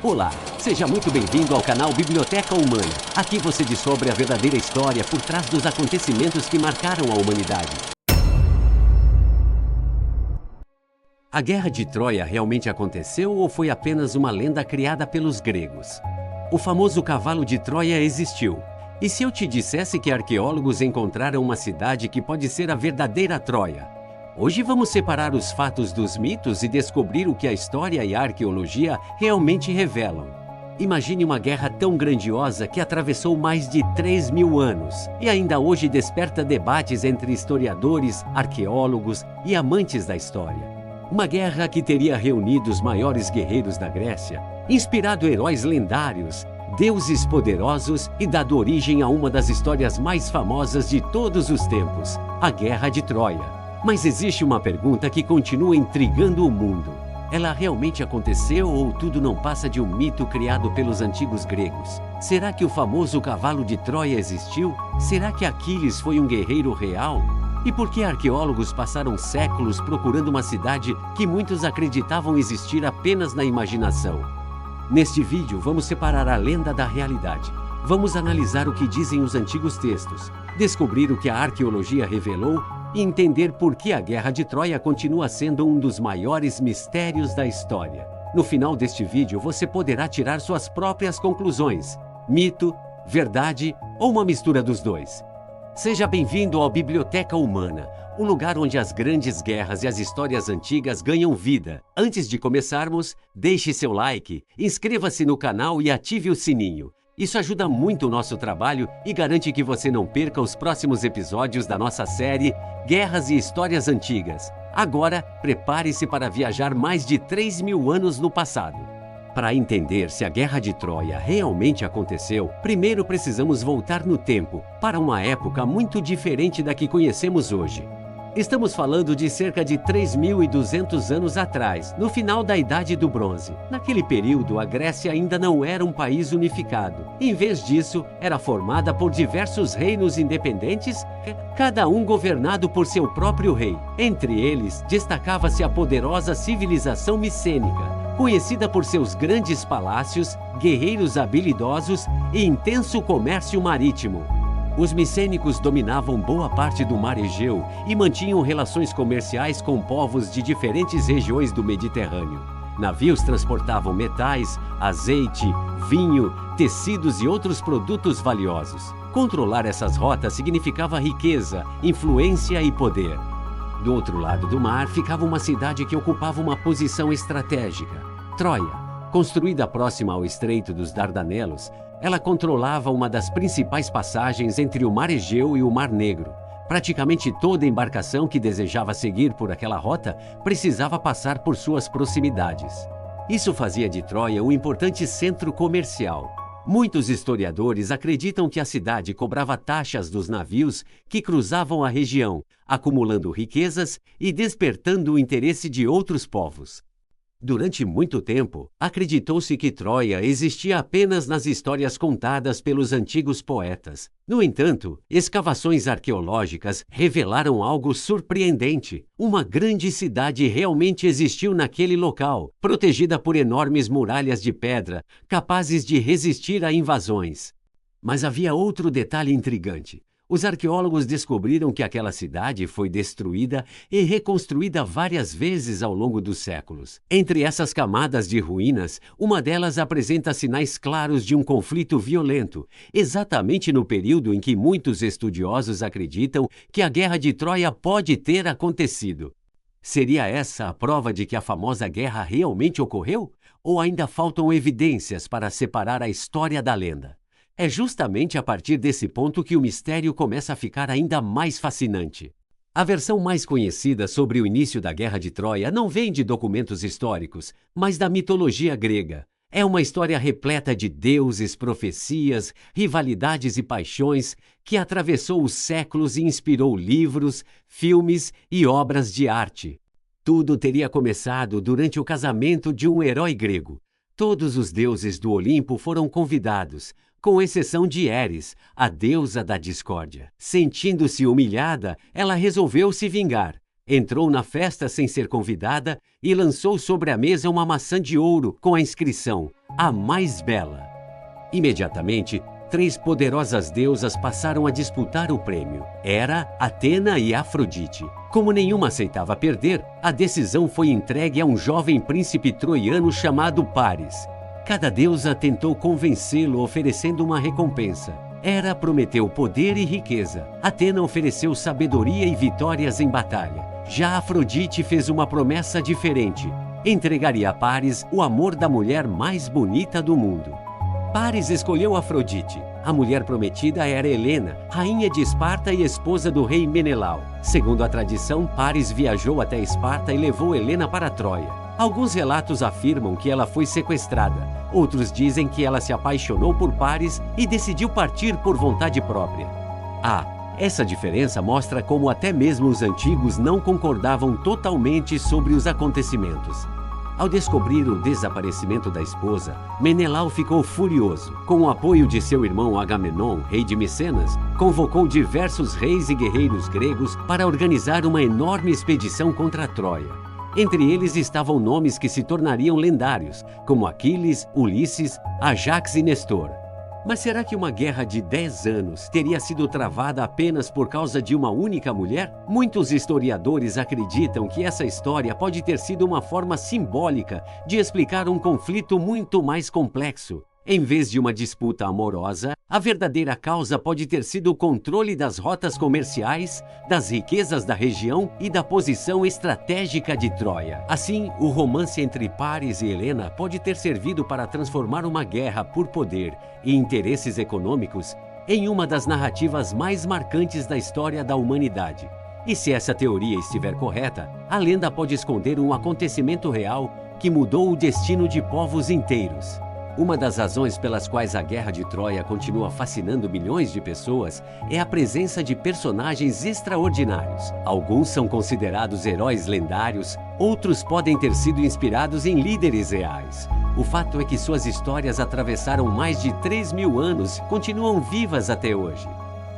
Olá, seja muito bem-vindo ao canal Biblioteca Humana. Aqui você descobre a verdadeira história por trás dos acontecimentos que marcaram a humanidade. A Guerra de Troia realmente aconteceu ou foi apenas uma lenda criada pelos gregos? O famoso cavalo de Troia existiu. E se eu te dissesse que arqueólogos encontraram uma cidade que pode ser a verdadeira Troia? Hoje vamos separar os fatos dos mitos e descobrir o que a história e a arqueologia realmente revelam. Imagine uma guerra tão grandiosa que atravessou mais de 3.000 anos e ainda hoje desperta debates entre historiadores, arqueólogos e amantes da história. Uma guerra que teria reunido os maiores guerreiros da Grécia, inspirado heróis lendários, deuses poderosos e dado origem a uma das histórias mais famosas de todos os tempos, a Guerra de Troia. Mas existe uma pergunta que continua intrigando o mundo. Ela realmente aconteceu ou tudo não passa de um mito criado pelos antigos gregos? Será que o famoso cavalo de Troia existiu? Será que Aquiles foi um guerreiro real? E por que arqueólogos passaram séculos procurando uma cidade que muitos acreditavam existir apenas na imaginação? Neste vídeo, vamos separar a lenda da realidade. Vamos analisar o que dizem os antigos textos, descobrir o que a arqueologia revelou e entender por que a Guerra de Troia continua sendo um dos maiores mistérios da história. No final deste vídeo, você poderá tirar suas próprias conclusões: mito, verdade ou uma mistura dos dois. Seja bem-vindo ao Biblioteca Humana, um lugar onde as grandes guerras e as histórias antigas ganham vida. Antes de começarmos, deixe seu like, inscreva-se no canal e ative o sininho. Isso ajuda muito o nosso trabalho e garante que você não perca os próximos episódios da nossa série Guerras e Histórias Antigas. Agora, prepare-se para viajar mais de 3.000 anos no passado. Para entender se a Guerra de Troia realmente aconteceu, primeiro precisamos voltar no tempo, para uma época muito diferente da que conhecemos hoje. Estamos falando de cerca de 3.200 anos atrás, no final da Idade do Bronze. Naquele período, a Grécia ainda não era um país unificado. Em vez disso, era formada por diversos reinos independentes, cada um governado por seu próprio rei. Entre eles, destacava-se a poderosa civilização micênica, conhecida por seus grandes palácios, guerreiros habilidosos e intenso comércio marítimo. Os micênicos dominavam boa parte do mar Egeu e mantinham relações comerciais com povos de diferentes regiões do Mediterrâneo. Navios transportavam metais, azeite, vinho, tecidos e outros produtos valiosos. Controlar essas rotas significava riqueza, influência e poder. Do outro lado do mar ficava uma cidade que ocupava uma posição estratégica, Troia. Construída próxima ao Estreito dos Dardanelos, ela controlava uma das principais passagens entre o Mar Egeu e o Mar Negro. Praticamente toda embarcação que desejava seguir por aquela rota precisava passar por suas proximidades. Isso fazia de Troia um importante centro comercial. Muitos historiadores acreditam que a cidade cobrava taxas dos navios que cruzavam a região, acumulando riquezas e despertando o interesse de outros povos. Durante muito tempo, acreditou-se que Troia existia apenas nas histórias contadas pelos antigos poetas. No entanto, escavações arqueológicas revelaram algo surpreendente. Uma grande cidade realmente existiu naquele local, protegida por enormes muralhas de pedra, capazes de resistir a invasões. Mas havia outro detalhe intrigante. Os arqueólogos descobriram que aquela cidade foi destruída e reconstruída várias vezes ao longo dos séculos. Entre essas camadas de ruínas, uma delas apresenta sinais claros de um conflito violento, exatamente no período em que muitos estudiosos acreditam que a Guerra de Troia pode ter acontecido. Seria essa a prova de que a famosa guerra realmente ocorreu? Ou ainda faltam evidências para separar a história da lenda? É justamente a partir desse ponto que o mistério começa a ficar ainda mais fascinante. A versão mais conhecida sobre o início da Guerra de Troia não vem de documentos históricos, mas da mitologia grega. É uma história repleta de deuses, profecias, rivalidades e paixões que atravessou os séculos e inspirou livros, filmes e obras de arte. Tudo teria começado durante o casamento de um herói grego. Todos os deuses do Olimpo foram convidados, com exceção de Eris, a deusa da discórdia. Sentindo-se humilhada, ela resolveu se vingar. Entrou na festa sem ser convidada e lançou sobre a mesa uma maçã de ouro com a inscrição: a mais bela. Imediatamente, 3 poderosas deusas passaram a disputar o prêmio: Hera, Atena e Afrodite. Como nenhuma aceitava perder, a decisão foi entregue a um jovem príncipe troiano chamado Paris. Cada deusa tentou convencê-lo oferecendo uma recompensa. Hera prometeu poder e riqueza. Atena ofereceu sabedoria e vitórias em batalha. Já Afrodite fez uma promessa diferente: entregaria a Paris o amor da mulher mais bonita do mundo. Paris escolheu Afrodite. A mulher prometida era Helena, rainha de Esparta e esposa do rei Menelau. Segundo a tradição, Paris viajou até Esparta e levou Helena para Troia. Alguns relatos afirmam que ela foi sequestrada. Outros dizem que ela se apaixonou por Paris e decidiu partir por vontade própria. Essa diferença mostra como até mesmo os antigos não concordavam totalmente sobre os acontecimentos. Ao descobrir o desaparecimento da esposa, Menelau ficou furioso. Com o apoio de seu irmão Agamenon, rei de Micenas, convocou diversos reis e guerreiros gregos para organizar uma enorme expedição contra Troia. Entre eles estavam nomes que se tornariam lendários, como Aquiles, Ulisses, Ajax e Nestor. Mas será que uma guerra de 10 anos teria sido travada apenas por causa de uma única mulher? Muitos historiadores acreditam que essa história pode ter sido uma forma simbólica de explicar um conflito muito mais complexo. Em vez de uma disputa amorosa, a verdadeira causa pode ter sido o controle das rotas comerciais, das riquezas da região e da posição estratégica de Troia. Assim, o romance entre Paris e Helena pode ter servido para transformar uma guerra por poder e interesses econômicos em uma das narrativas mais marcantes da história da humanidade. E se essa teoria estiver correta, a lenda pode esconder um acontecimento real que mudou o destino de povos inteiros. Uma das razões pelas quais a Guerra de Troia continua fascinando milhões de pessoas é a presença de personagens extraordinários. Alguns são considerados heróis lendários, outros podem ter sido inspirados em líderes reais. O fato é que suas histórias atravessaram mais de 3.000 anos e continuam vivas até hoje.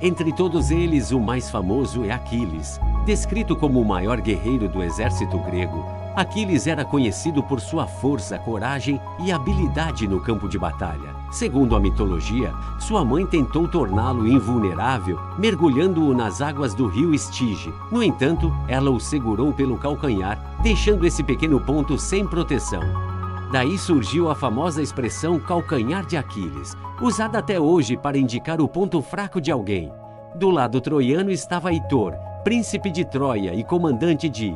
Entre todos eles, o mais famoso é Aquiles. Descrito como o maior guerreiro do exército grego, Aquiles era conhecido por sua força, coragem e habilidade no campo de batalha. Segundo a mitologia, sua mãe tentou torná-lo invulnerável, mergulhando-o nas águas do rio Estige. No entanto, ela o segurou pelo calcanhar, deixando esse pequeno ponto sem proteção. Daí surgiu a famosa expressão calcanhar de Aquiles, usada até hoje para indicar o ponto fraco de alguém. Do lado troiano estava Heitor, príncipe de Troia e comandante de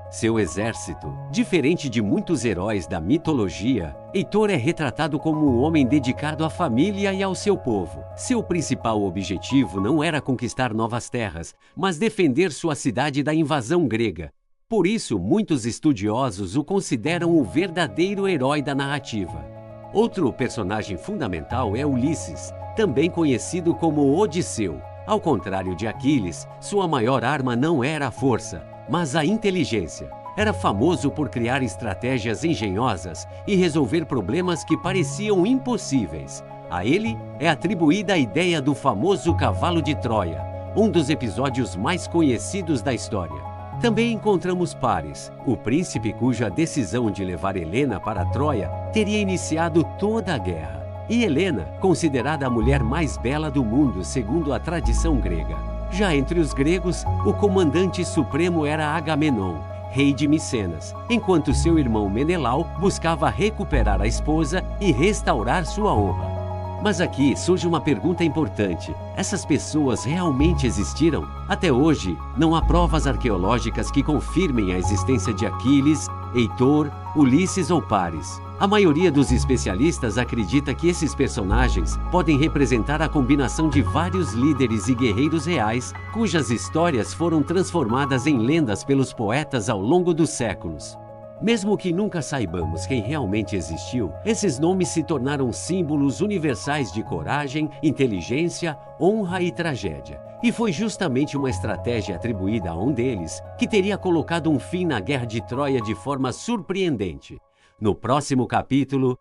seu exército. Diferente de muitos heróis da mitologia, Heitor é retratado como um homem dedicado à família e ao seu povo. Seu principal objetivo não era conquistar novas terras, mas defender sua cidade da invasão grega. Por isso, muitos estudiosos o consideram o verdadeiro herói da narrativa. Outro personagem fundamental é Ulisses, também conhecido como Odisseu. Ao contrário de Aquiles, sua maior arma não era a força, mas a inteligência. Era famoso por criar estratégias engenhosas e resolver problemas que pareciam impossíveis. A ele é atribuída a ideia do famoso cavalo de Troia, um dos episódios mais conhecidos da história. Também encontramos Paris, o príncipe cuja decisão de levar Helena para Troia teria iniciado toda a guerra. E Helena, considerada a mulher mais bela do mundo segundo a tradição grega. Já entre os gregos, o comandante supremo era Agamenon, rei de Micenas, enquanto seu irmão Menelau buscava recuperar a esposa e restaurar sua honra. Mas aqui surge uma pergunta importante: essas pessoas realmente existiram? Até hoje, não há provas arqueológicas que confirmem a existência de Aquiles, Heitor, Ulisses ou Paris. A maioria dos especialistas acredita que esses personagens podem representar a combinação de vários líderes e guerreiros reais, cujas histórias foram transformadas em lendas pelos poetas ao longo dos séculos. Mesmo que nunca saibamos quem realmente existiu, esses nomes se tornaram símbolos universais de coragem, inteligência, honra e tragédia. E foi justamente uma estratégia atribuída a um deles que teria colocado um fim na Guerra de Troia de forma surpreendente. No próximo capítulo,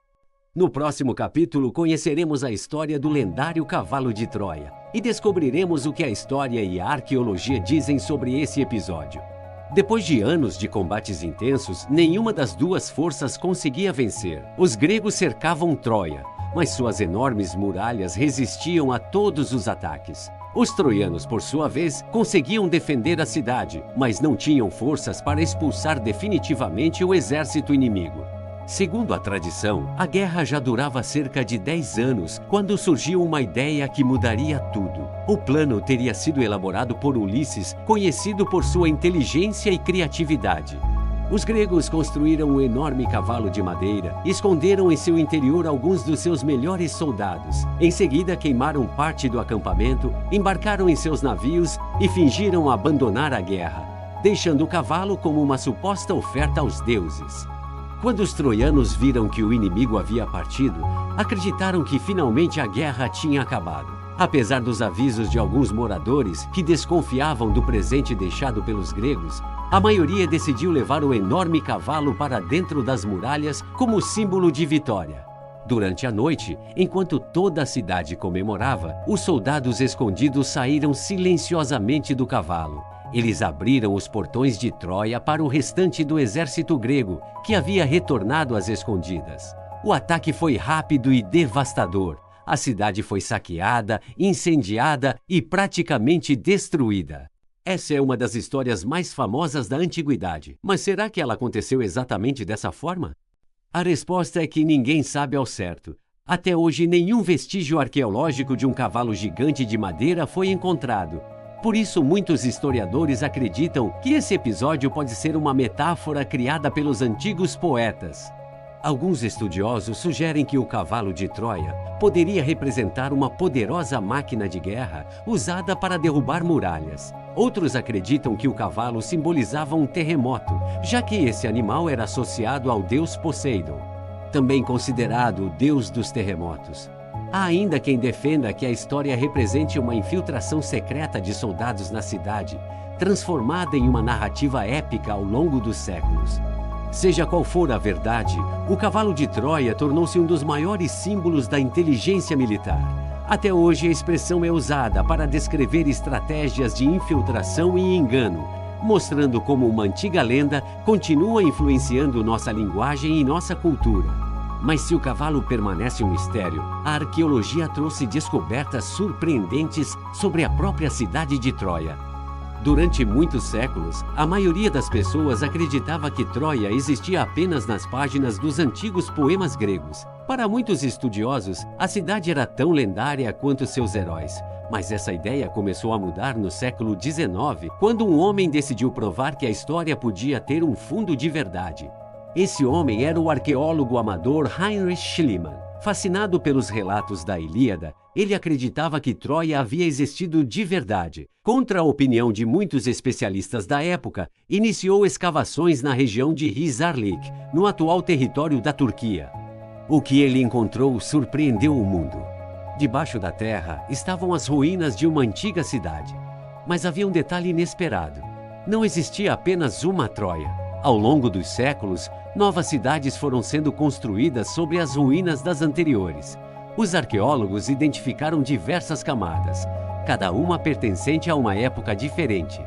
conheceremos a história do lendário cavalo de Troia e descobriremos o que a história e a arqueologia dizem sobre esse episódio. Depois de anos de combates intensos, nenhuma das duas forças conseguia vencer. Os gregos cercavam Troia, mas suas enormes muralhas resistiam a todos os ataques. Os troianos, por sua vez, conseguiam defender a cidade, mas não tinham forças para expulsar definitivamente o exército inimigo. Segundo a tradição, a guerra já durava cerca de 10 anos quando surgiu uma ideia que mudaria tudo. O plano teria sido elaborado por Ulisses, conhecido por sua inteligência e criatividade. Os gregos construíram um enorme cavalo de madeira e esconderam em seu interior alguns dos seus melhores soldados. Em seguida, queimaram parte do acampamento, embarcaram em seus navios e fingiram abandonar a guerra, deixando o cavalo como uma suposta oferta aos deuses. Quando os troianos viram que o inimigo havia partido, acreditaram que finalmente a guerra tinha acabado. Apesar dos avisos de alguns moradores que desconfiavam do presente deixado pelos gregos, a maioria decidiu levar o enorme cavalo para dentro das muralhas como símbolo de vitória. Durante a noite, enquanto toda a cidade comemorava, os soldados escondidos saíram silenciosamente do cavalo. Eles abriram os portões de Troia para o restante do exército grego, que havia retornado às escondidas. O ataque foi rápido e devastador. A cidade foi saqueada, incendiada e praticamente destruída. Essa é uma das histórias mais famosas da antiguidade. Mas será que ela aconteceu exatamente dessa forma? A resposta é que ninguém sabe ao certo. Até hoje, nenhum vestígio arqueológico de um cavalo gigante de madeira foi encontrado. Por isso, muitos historiadores acreditam que esse episódio pode ser uma metáfora criada pelos antigos poetas. Alguns estudiosos sugerem que o cavalo de Troia poderia representar uma poderosa máquina de guerra usada para derrubar muralhas. Outros acreditam que o cavalo simbolizava um terremoto, já que esse animal era associado ao deus Poseidon, também considerado o deus dos terremotos. Há ainda quem defenda que a história represente uma infiltração secreta de soldados na cidade, transformada em uma narrativa épica ao longo dos séculos. Seja qual for a verdade, o cavalo de Troia tornou-se um dos maiores símbolos da inteligência militar. Até hoje, a expressão é usada para descrever estratégias de infiltração e engano, mostrando como uma antiga lenda continua influenciando nossa linguagem e nossa cultura. Mas se o cavalo permanece um mistério, a arqueologia trouxe descobertas surpreendentes sobre a própria cidade de Troia. Durante muitos séculos, a maioria das pessoas acreditava que Troia existia apenas nas páginas dos antigos poemas gregos. Para muitos estudiosos, a cidade era tão lendária quanto seus heróis. Mas essa ideia começou a mudar no século XIX, quando um homem decidiu provar que a história podia ter um fundo de verdade. Esse homem era o arqueólogo amador Heinrich Schliemann. Fascinado pelos relatos da Ilíada, ele acreditava que Troia havia existido de verdade. Contra a opinião de muitos especialistas da época, iniciou escavações na região de Hisarlik, no atual território da Turquia. O que ele encontrou surpreendeu o mundo. Debaixo da terra estavam as ruínas de uma antiga cidade. Mas havia um detalhe inesperado. Não existia apenas uma Troia. Ao longo dos séculos, novas cidades foram sendo construídas sobre as ruínas das anteriores. Os arqueólogos identificaram diversas camadas, cada uma pertencente a uma época diferente.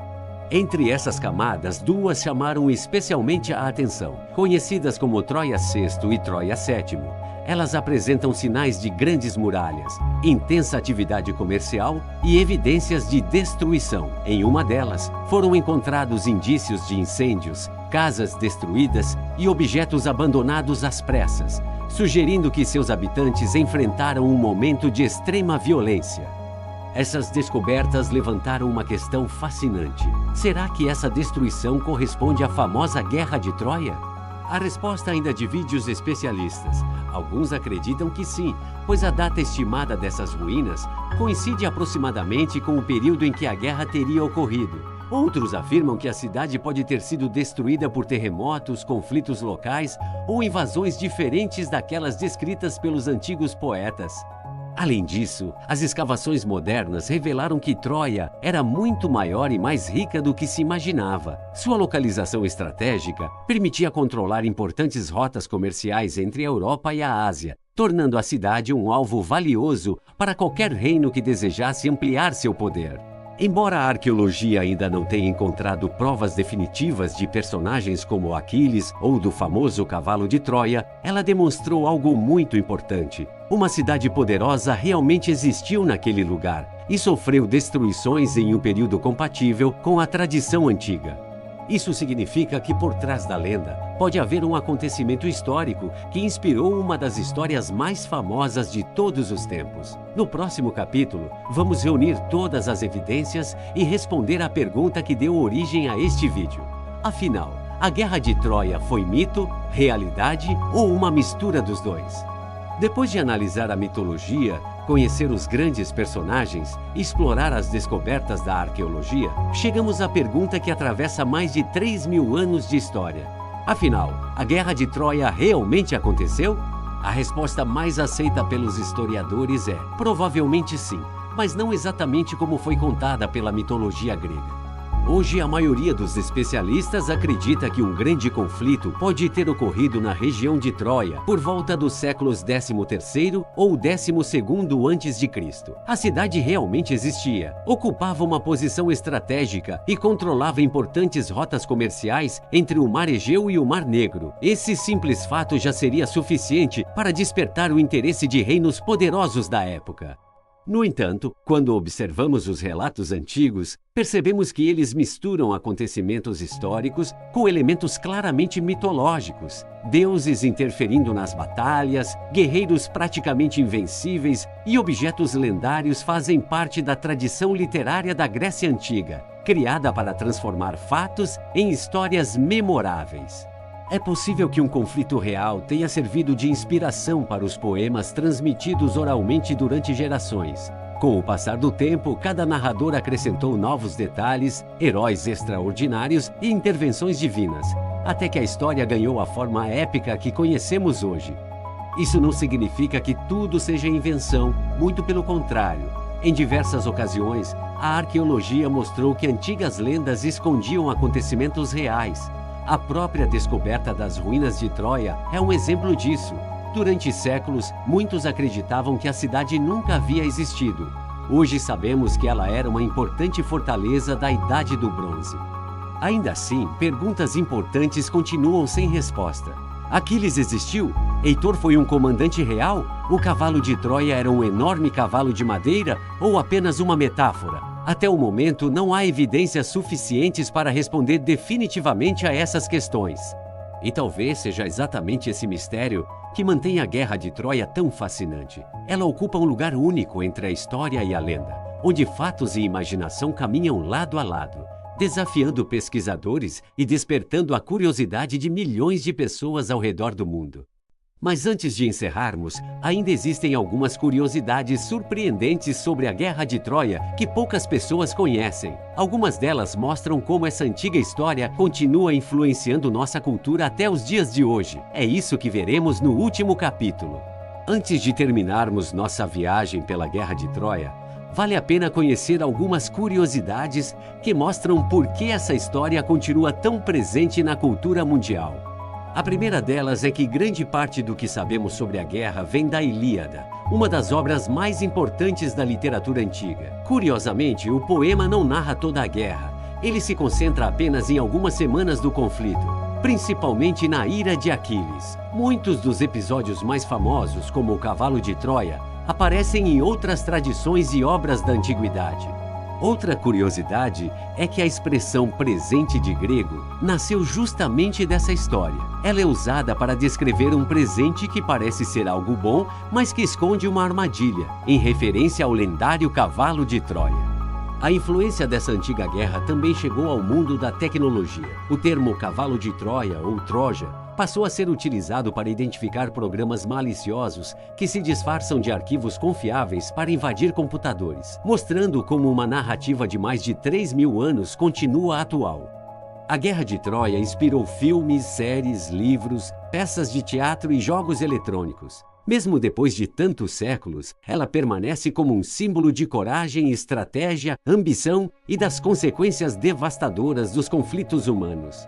Entre essas camadas, duas chamaram especialmente a atenção. Conhecidas como Troia VI e Troia VII, elas apresentam sinais de grandes muralhas, intensa atividade comercial e evidências de destruição. Em uma delas, foram encontrados indícios de incêndios, casas destruídas e objetos abandonados às pressas, sugerindo que seus habitantes enfrentaram um momento de extrema violência. Essas descobertas levantaram uma questão fascinante. Será que essa destruição corresponde à famosa Guerra de Troia? A resposta ainda divide os especialistas. Alguns acreditam que sim, pois a data estimada dessas ruínas coincide aproximadamente com o período em que a guerra teria ocorrido. Outros afirmam que a cidade pode ter sido destruída por terremotos, conflitos locais ou invasões diferentes daquelas descritas pelos antigos poetas. Além disso, as escavações modernas revelaram que Troia era muito maior e mais rica do que se imaginava. Sua localização estratégica permitia controlar importantes rotas comerciais entre a Europa e a Ásia, tornando a cidade um alvo valioso para qualquer reino que desejasse ampliar seu poder. Embora a arqueologia ainda não tenha encontrado provas definitivas de personagens como Aquiles ou do famoso cavalo de Troia, ela demonstrou algo muito importante. Uma cidade poderosa realmente existiu naquele lugar e sofreu destruições em um período compatível com a tradição antiga. Isso significa que por trás da lenda pode haver um acontecimento histórico que inspirou uma das histórias mais famosas de todos os tempos. No próximo capítulo, vamos reunir todas as evidências e responder à pergunta que deu origem a este vídeo. Afinal, a Guerra de Troia foi mito, realidade ou uma mistura dos dois? Depois de analisar a mitologia, conhecer os grandes personagens e explorar as descobertas da arqueologia, chegamos à pergunta que atravessa mais de 3.000 anos de história. Afinal, a Guerra de Troia realmente aconteceu? A resposta mais aceita pelos historiadores é: provavelmente sim, mas não exatamente como foi contada pela mitologia grega. Hoje, a maioria dos especialistas acredita que um grande conflito pode ter ocorrido na região de Troia por volta dos séculos 13º ou 12º a.C. A cidade realmente existia, ocupava uma posição estratégica e controlava importantes rotas comerciais entre o Mar Egeu e o Mar Negro. Esse simples fato já seria suficiente para despertar o interesse de reinos poderosos da época. No entanto, quando observamos os relatos antigos, percebemos que eles misturam acontecimentos históricos com elementos claramente mitológicos. Deuses interferindo nas batalhas, guerreiros praticamente invencíveis e objetos lendários fazem parte da tradição literária da Grécia Antiga, criada para transformar fatos em histórias memoráveis. É possível que um conflito real tenha servido de inspiração para os poemas transmitidos oralmente durante gerações. Com o passar do tempo, cada narrador acrescentou novos detalhes, heróis extraordinários e intervenções divinas, até que a história ganhou a forma épica que conhecemos hoje. Isso não significa que tudo seja invenção, muito pelo contrário. Em diversas ocasiões, a arqueologia mostrou que antigas lendas escondiam acontecimentos reais. A própria descoberta das ruínas de Troia é um exemplo disso. Durante séculos, muitos acreditavam que a cidade nunca havia existido. Hoje sabemos que ela era uma importante fortaleza da Idade do Bronze. Ainda assim, perguntas importantes continuam sem resposta. Aquiles existiu? Heitor foi um comandante real? O cavalo de Troia era um enorme cavalo de madeira ou apenas uma metáfora? Até o momento, não há evidências suficientes para responder definitivamente a essas questões. E talvez seja exatamente esse mistério que mantém a Guerra de Troia tão fascinante. Ela ocupa um lugar único entre a história e a lenda, onde fatos e imaginação caminham lado a lado, desafiando pesquisadores e despertando a curiosidade de milhões de pessoas ao redor do mundo. Mas antes de encerrarmos, ainda existem algumas curiosidades surpreendentes sobre a Guerra de Troia que poucas pessoas conhecem. Algumas delas mostram como essa antiga história continua influenciando nossa cultura até os dias de hoje. É isso que veremos no último capítulo. Antes de terminarmos nossa viagem pela Guerra de Troia, vale a pena conhecer algumas curiosidades que mostram por que essa história continua tão presente na cultura mundial. A primeira delas é que grande parte do que sabemos sobre a guerra vem da Ilíada, uma das obras mais importantes da literatura antiga. Curiosamente, o poema não narra toda a guerra. Ele se concentra apenas em algumas semanas do conflito, principalmente na ira de Aquiles. Muitos dos episódios mais famosos, como o Cavalo de Troia, aparecem em outras tradições e obras da antiguidade. Outra curiosidade é que a expressão presente de grego nasceu justamente dessa história. Ela é usada para descrever um presente que parece ser algo bom, mas que esconde uma armadilha, em referência ao lendário cavalo de Troia. A influência dessa antiga guerra também chegou ao mundo da tecnologia. O termo cavalo de Troia ou Troja passou a ser utilizado para identificar programas maliciosos que se disfarçam de arquivos confiáveis para invadir computadores, mostrando como uma narrativa de mais de 3.000 anos continua atual. A Guerra de Troia inspirou filmes, séries, livros, peças de teatro e jogos eletrônicos. Mesmo depois de tantos séculos, ela permanece como um símbolo de coragem, estratégia, ambição e das consequências devastadoras dos conflitos humanos.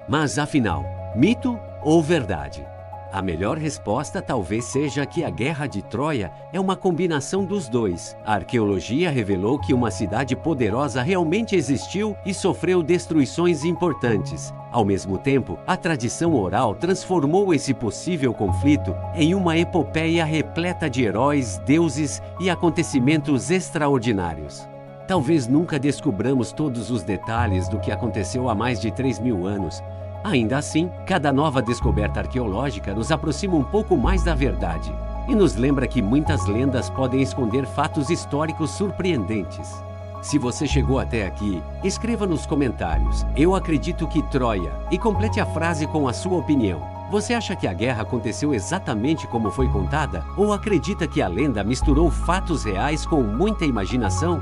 Mas, afinal, mito ou verdade? A melhor resposta talvez seja que a Guerra de Troia é uma combinação dos dois. A arqueologia revelou que uma cidade poderosa realmente existiu e sofreu destruições importantes. Ao mesmo tempo, a tradição oral transformou esse possível conflito em uma epopeia repleta de heróis, deuses e acontecimentos extraordinários. Talvez nunca descubramos todos os detalhes do que aconteceu há mais de 3.000 anos. Ainda assim, cada nova descoberta arqueológica nos aproxima um pouco mais da verdade e nos lembra que muitas lendas podem esconder fatos históricos surpreendentes. Se você chegou até aqui, escreva nos comentários "Eu acredito que Troia" e complete a frase com a sua opinião. Você acha que a guerra aconteceu exatamente como foi contada? Ou acredita que a lenda misturou fatos reais com muita imaginação?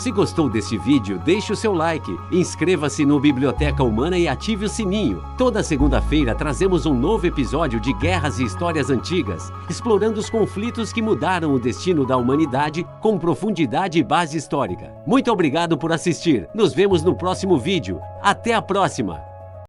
Se gostou deste vídeo, deixe o seu like, inscreva-se no Biblioteca Humana e ative o sininho. Toda segunda-feira trazemos um novo episódio de Guerras e Histórias Antigas, explorando os conflitos que mudaram o destino da humanidade com profundidade e base histórica. Muito obrigado por assistir. Nos vemos no próximo vídeo. Até a próxima!